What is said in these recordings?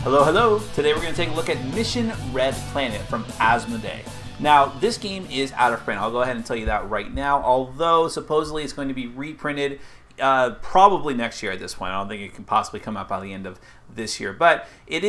Hello, hello! Today we're going to take a look at Mission Red Planet from Asmodee. Now, this game is out of print. I'll go ahead and tell you that right now, although supposedly it's going to be reprinted probably next year at this point. I don't think it can possibly come out by the end of this year, but it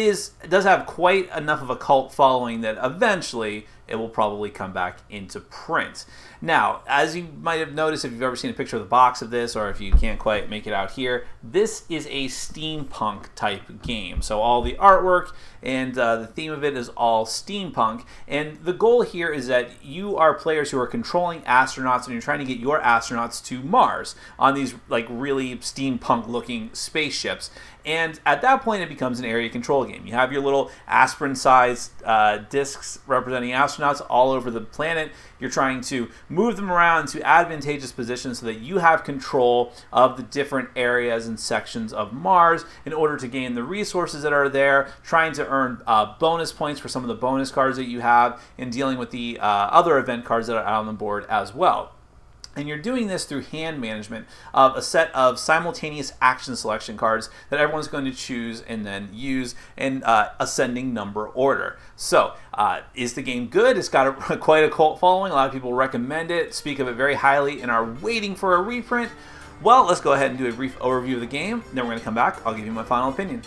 does have quite enough of a cult following that eventually it will probably come back into print. Now, as you might have noticed if you've ever seen a picture of the box of this, or if you can't quite make it out here, this is a steampunk type game. So all the artwork and the theme of it is all steampunk, and the goal here is that you are players who are controlling astronauts and you're trying to get your astronauts to Mars on these like really steampunk looking spaceships. And at that point, it becomes an area control game. You have your little aspirin-sized discs representing astronauts all over the planet. You're trying to move them around to advantageous positions so that you have control of the different areas and sections of Mars in order to gain the resources that are there, trying to earn bonus points for some of the bonus cards that you have, and dealing with the other event cards that are out on the board as well. And you're doing this through hand management of a set of simultaneous action selection cards that everyone's going to choose and then use in ascending number order. So, is the game good? It's got quite a cult following. A lot of people recommend it, speak of it very highly, and are waiting for a reprint. Well, let's go ahead and do a brief overview of the game. Then we're going to come back. I'll give you my final opinion.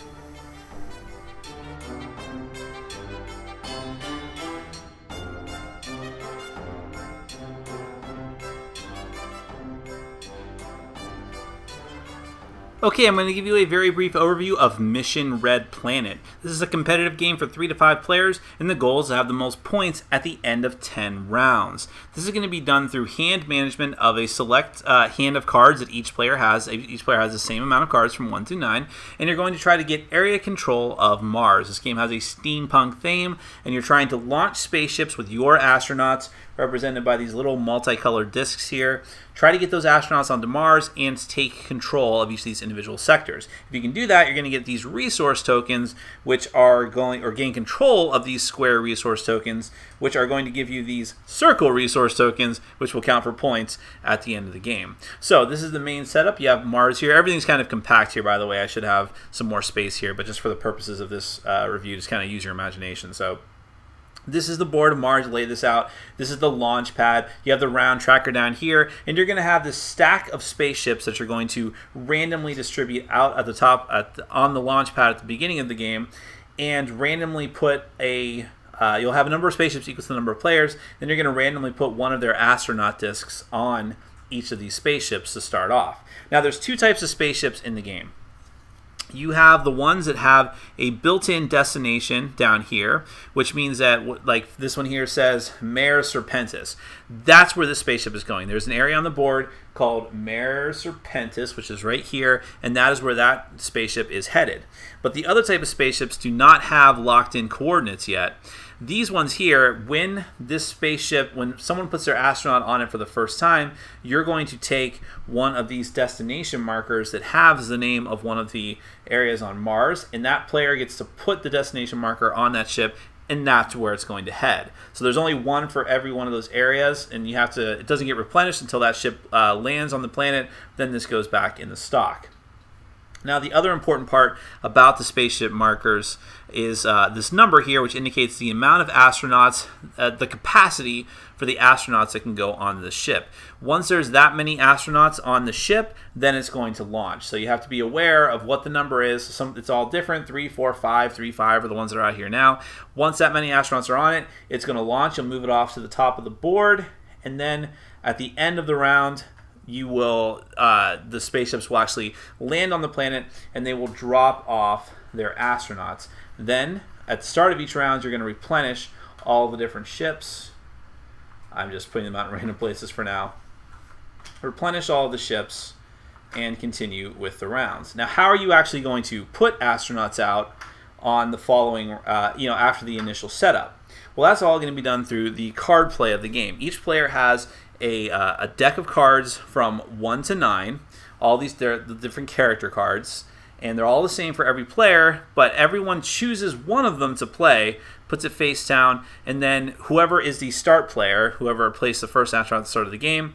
Okay, I'm going to give you a very brief overview of Mission Red Planet. This is a competitive game for 3 to 5 players, and the goal is to have the most points at the end of 10 rounds. This is going to be done through hand management of a select hand of cards that each player has. Each player has the same amount of cards from 1 through 9, and you're going to try to get area control of Mars. This game has a steampunk theme, and you're trying to launch spaceships with your astronauts, represented by these little multicolored discs here. Try to get those astronauts onto Mars and take control of each of these individual sectors. If you can do that, you're going to get these resource tokens, which are going, or gain control of these square resource tokens, which are going to give you these circle resource tokens, which will count for points at the end of the game. So this is the main setup. You have Mars here. Everything's kind of compact here, by the way. I should have some more space here, but just for the purposes of this review, just kind of use your imagination. So this is the board of Mars. Lay this out. This is the launch pad. You have the round tracker down here, and you're going to have this stack of spaceships that you're going to randomly distribute out at the top on the launch pad at the beginning of the game, and randomly put a you'll have a number of spaceships equal to the number of players. Then you're going to randomly put one of their astronaut discs on each of these spaceships to start off. Now, there's 2 types of spaceships in the game. You have the ones that have a built-in destination down here, which means that, like this one here says, Mare Serpentis. That's where this spaceship is going. There's an area on the board called Mare Serpentis, which is right here, and that is where that spaceship is headed. But the other type of spaceships do not have locked-in coordinates yet. These ones here, when this spaceship, when someone puts their astronaut on it for the first time, you're going to take one of these destination markers that has the name of one of the areas on Mars, and that player gets to put the destination marker on that ship, and that's where it's going to head. So there's only one for every one of those areas, and you have to, it doesn't get replenished until that ship lands on the planet. Then this goes back in the stock. Now, the other important part about the spaceship markers is this number here, which indicates the amount of astronauts, the capacity for the astronauts that can go on the ship. Once there's that many astronauts on the ship, then it's going to launch. So you have to be aware of what the number is. It's all different. 3, 4, 5, 3, 5 are the ones that are out here now. Once that many astronauts are on it, it's going to launch. You'll move it off to the top of the board, and then at the end of the round, you will the spaceships will actually land on the planet, and they will drop off their astronauts. Then at the start of each round, you're going to replenish all the different ships. I'm just putting them out in random places for now. Replenish all of the ships and continue with the rounds. Now, how are you actually going to put astronauts out on the following after the initial setup? Well, that's all going to be done through the card play of the game. Each player has a deck of cards from 1 to 9. All these, they're the different character cards, and they're all the same for every player, but everyone chooses one of them to play, puts it face down, and then whoever is the start player, whoever placed the first astronaut at the start of the game,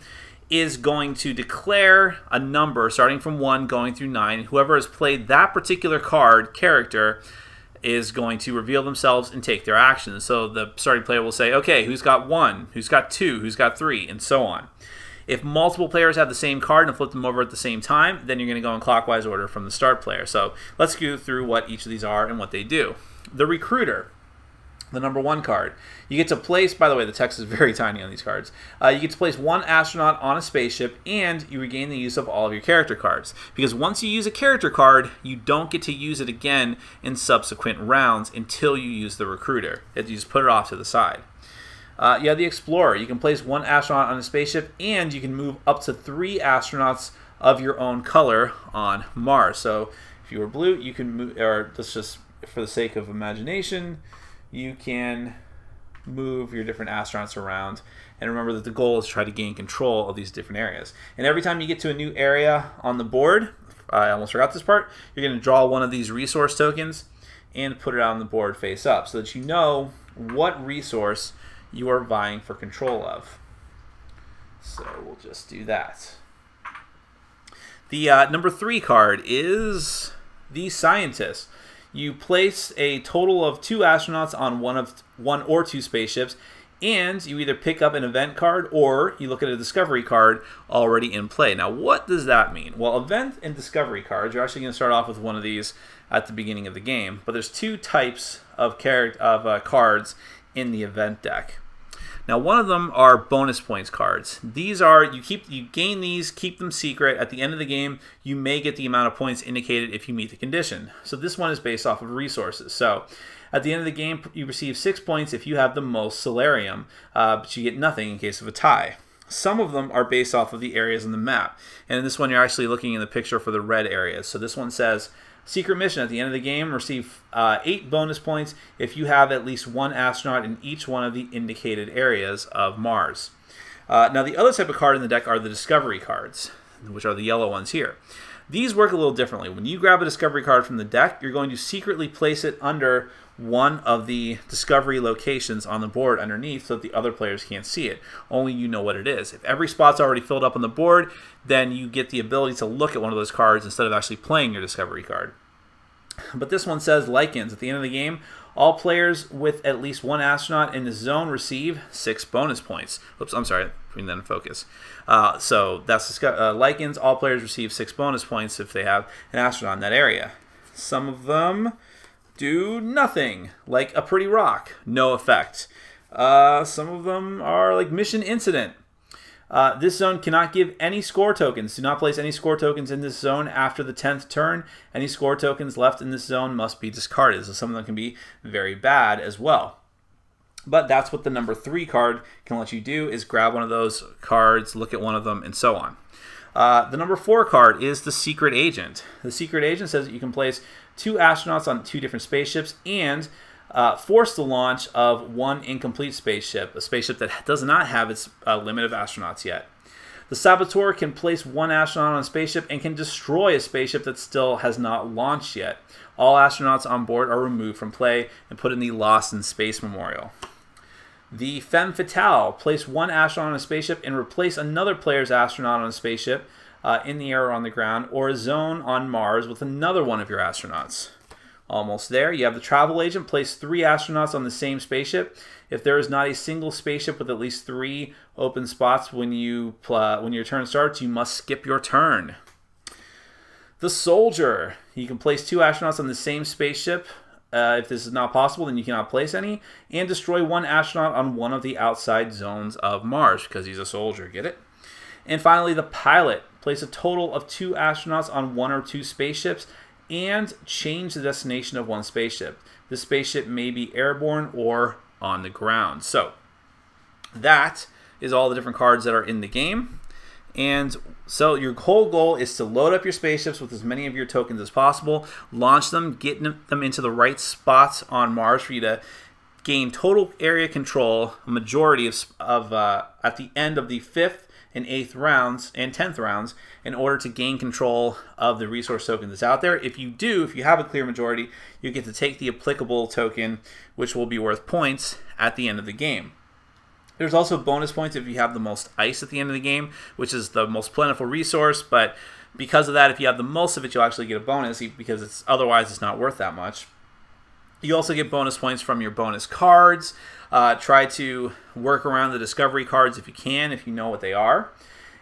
is going to declare a number starting from 1 going through 9. Whoever has played that particular card character is going to reveal themselves and take their actions. So the starting player will say, okay, who's got 1, who's got 2, who's got 3, and so on. If multiple players have the same card and flip them over at the same time, then you're going to go in clockwise order from the start player. So let's go through what each of these are and what they do. The Recruiter, the number 1 card. You get to place, by the way, the text is very tiny on these cards. You get to place 1 astronaut on a spaceship, and you regain the use of all of your character cards. Because once you use a character card, you don't get to use it again in subsequent rounds until you use the Recruiter. You just put it off to the side. You have the Explorer. You can place 1 astronaut on a spaceship, and you can move up to 3 astronauts of your own color on Mars. So if you were blue, you can move, or let's just, for the sake of imagination, you can move your different astronauts around. And remember that the goal is to try to gain control of these different areas. And every time you get to a new area on the board, I almost forgot this part, you're going to draw one of these resource tokens and put it on the board face up so that you know what resource you are vying for control of. So we'll just do that. The number 3 card is the Scientist. You place a total of 2 astronauts on one or 2 spaceships, and you either pick up an event card or you look at a discovery card already in play. Now, what does that mean? Well, event and discovery cards, you're actually going to start off with one of these at the beginning of the game, but there's 2 types of cards in the event deck. Now, one of them are bonus points cards. These are, you gain these, keep them secret. At the end of the game, you may get the amount of points indicated if you meet the condition. So this one is based off of resources. So at the end of the game, you receive 6 points if you have the most Solarium, but you get nothing in case of a tie. Some of them are based off of the areas on the map. And in this one, you're actually looking in the picture for the red areas. So this one says, secret mission at the end of the game, receive 8 bonus points if you have at least 1 astronaut in each one of the indicated areas of Mars. Now, the other type of card in the deck are the discovery cards, which are the yellow ones here. These work a little differently. When you grab a discovery card from the deck, you're going to secretly place it under one of the discovery locations on the board underneath so that the other players can't see it. Only you know what it is. If every spot's already filled up on the board, then you get the ability to look at one of those cards instead of actually playing your discovery card. But this one says Lycans. At the end of the game, all players with at least 1 astronaut in the zone receive 6 bonus points. Oops, I'm sorry, bring that in focus. So that's Lycans. All players receive 6 bonus points if they have an astronaut in that area. Some of them do nothing, like a pretty rock, no effect. Some of them are like Mission Incident. This zone cannot give any score tokens. Do not place any score tokens in this zone after the 10th turn. Any score tokens left in this zone must be discarded. So some of them can be very bad as well. But that's what the number 3 card can let you do, is grab one of those cards, look at one of them, and so on. The number 4 card is the Secret Agent. The Secret Agent says that you can place 2 astronauts on 2 different spaceships and force the launch of 1 incomplete spaceship, a spaceship that does not have its limit of astronauts yet. The Saboteur can place 1 astronaut on a spaceship and can destroy a spaceship that still has not launched yet. All astronauts on board are removed from play and put in the Lost in Space Memorial. The Femme Fatale, place 1 astronaut on a spaceship and replace another player's astronaut on a spaceship in the air or on the ground, or a zone on Mars with another one of your astronauts. Almost there. You have the Travel Agent, place 3 astronauts on the same spaceship. If there is not a single spaceship with at least 3 open spots when your turn starts, you must skip your turn. The Soldier, you can place 2 astronauts on the same spaceship. If this is not possible, then you cannot place any, and destroy 1 astronaut on one of the outside zones of Mars, because he's a soldier, get it? And finally, the Pilot, place a total of 2 astronauts on 1 or 2 spaceships, and change the destination of 1 spaceship. This spaceship may be airborne or on the ground. So that is all the different cards that are in the game. And so your whole goal is to load up your spaceships with as many of your tokens as possible, launch them, get them into the right spots on Mars for you to gain total area control, a majority of at the end of the 5th and 8th rounds and 10th rounds, in order to gain control of the resource token that's out there. If you have a clear majority, you get to take the applicable token, which will be worth points at the end of the game. There's also bonus points if you have the most ice at the end of the game, which is the most plentiful resource, but because of that, if you have the most of it, you'll actually get a bonus, because otherwise it's not worth that much. You also get bonus points from your bonus cards. Try to work around the discovery cards if you can, if you know what they are.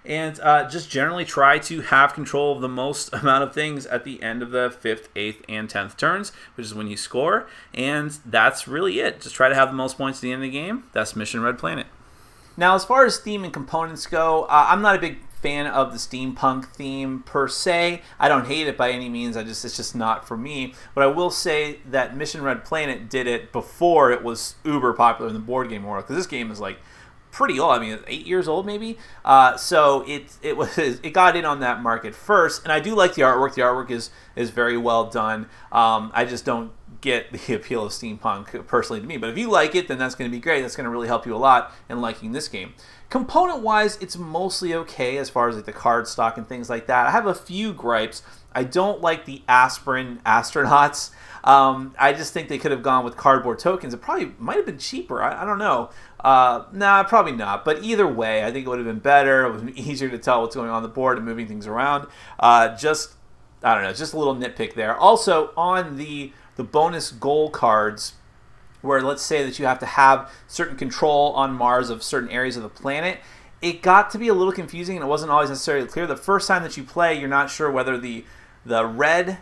And just generally try to have control of the most amount of things at the end of the 5th, 8th, and 10th turns, which is when you score. And that's really it. Just try to have the most points at the end of the game. That's Mission Red Planet. Now, as far as theme and components go, I'm not a big fan of the steampunk theme per se. I don't hate it by any means. It's just not for me. But I will say that Mission Red Planet did it before it was uber popular in the board game world, because this game is like pretty old. I mean, 8 years old maybe. So it got in on that market first, and I do like the artwork. The artwork is very well done. I just don't get the appeal of steampunk personally to me, but if you like it, then that's going to be great. That's going to really help you a lot in liking this game. Component wise, it's mostly okay as far as like the card stock and things like that. I have a few gripes. I don't like the aspirin astronauts. I just think they could have gone with cardboard tokens. It probably might have been cheaper. I don't know. Nah, probably not. But either way, I think it would have been better. It was easier to tell what's going on the board and moving things around. I don't know, just a little nitpick there. Also, on the bonus goal cards, where let's say that you have to have certain control on Mars of certain areas of the planet, it got to be a little confusing and it wasn't always necessarily clear. The first time that you play, you're not sure whether the red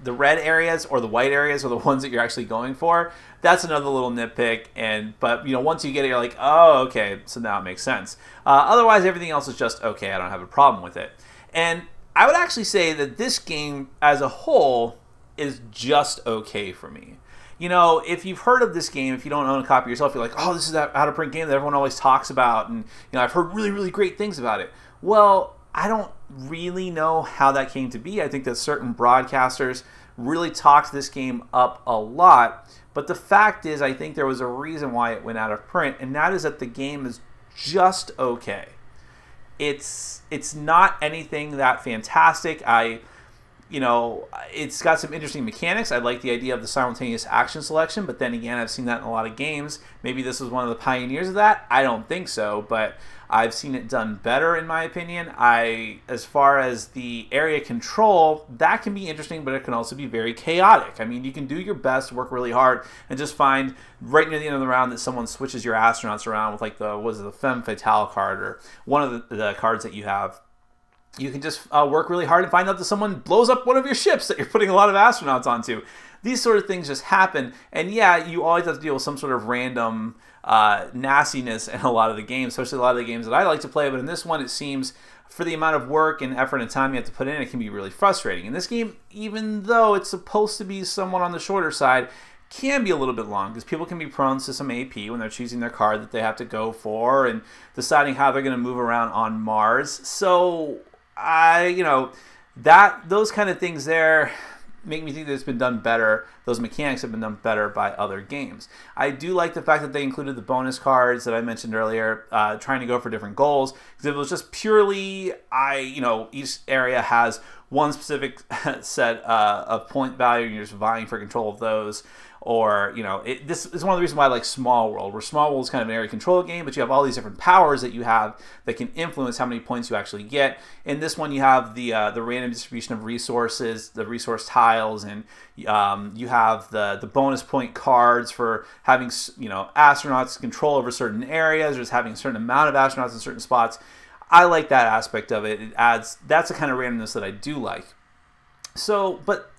areas or the white areas are the ones that you're actually going for. That's another little nitpick, but once you get it, you're like, oh, okay, so now it makes sense. Otherwise, everything else is just okay. I don't have a problem with it. And I would actually say that this game as a whole is just okay for me. If you've heard of this game, if you don't own a copy yourself, you're like, oh, this is that out-of-print game that everyone always talks about, and I've heard really, really great things about it. Well, I don't really know how that came to be. I think that certain broadcasters really talked this game up a lot, but the fact is, I think there was a reason why it went out of print, and that is that the game is just okay. It's not anything that fantastic. It's got some interesting mechanics. I like the idea of the simultaneous action selection, but then again, I've seen that in a lot of games. Maybe this was one of the pioneers of that. I don't think so, but I've seen it done better in my opinion. As far as the area control, that can be interesting, but it can also be very chaotic. I mean, you can do your best, work really hard, and just find right near the end of the round that someone switches your astronauts around with like the Femme Fatale card or one of the cards that you have. You can just work really hard and find out that someone blows up one of your ships that you're putting a lot of astronauts onto. These sort of things just happen. And yeah, you always have to deal with some sort of random nastiness in a lot of the games, especially a lot of the games that I like to play. But in this one, it seems for the amount of work and effort and time you have to put in, it can be really frustrating. In this game, even though it's supposed to be somewhat on the shorter side, can be a little bit long because people can be prone to some AP when they're choosing their card that they have to go for and deciding how they're going to move around on Mars. So those kind of things there make me think that it's been done better. Those mechanics have been done better by other games. I do like the fact that they included the bonus cards that I mentioned earlier, trying to go for different goals. Because if it was just purely, each area has one specific set of point value and you're just vying for control of those. Or, this is one of the reasons why I like Small World, where Small World is kind of an area control game, but you have all these different powers that you have that can influence how many points you actually get. In this one, you have the random distribution of resources, the resource tiles, and you have the bonus point cards for having, astronauts control over certain areas, or just having a certain amount of astronauts in certain spots. I like that aspect of it. That's the kind of randomness that I do like. So, but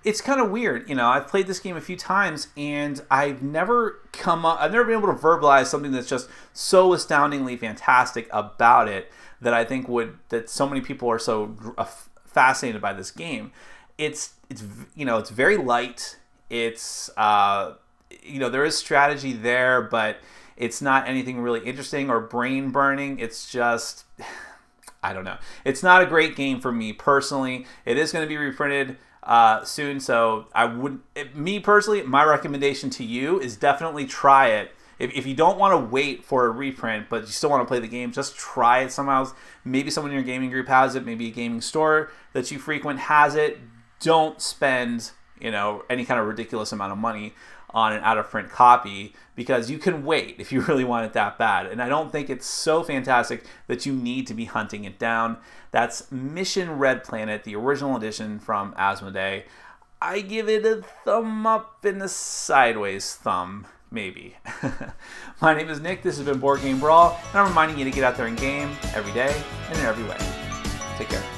it's kind of weird, I've played this game a few times and I've never been able to verbalize something that's just so astoundingly fantastic about it that I think that so many people are so fascinated by this game. It's very light. It's there is strategy there, but it's not anything really interesting or brain burning. It's just, I don't know. It's not a great game for me personally. It is going to be reprinted soon, so me personally, my recommendation to you is definitely try it. If you don't want to wait for a reprint, but you still want to play the game, just try it somehow. Maybe someone in your gaming group has it, maybe a gaming store that you frequent has it. Don't spend, any kind of ridiculous amount of money on an out-of-print copy, because you can wait if you really want it that bad. And I don't think it's so fantastic that you need to be hunting it down. That's Mission Red Planet, the original edition from Asmodee. I give it a thumb up and a sideways thumb, maybe. My name is Nick, this has been Board Game Brawl, and I'm reminding you to get out there and game every day and in every way. Take care.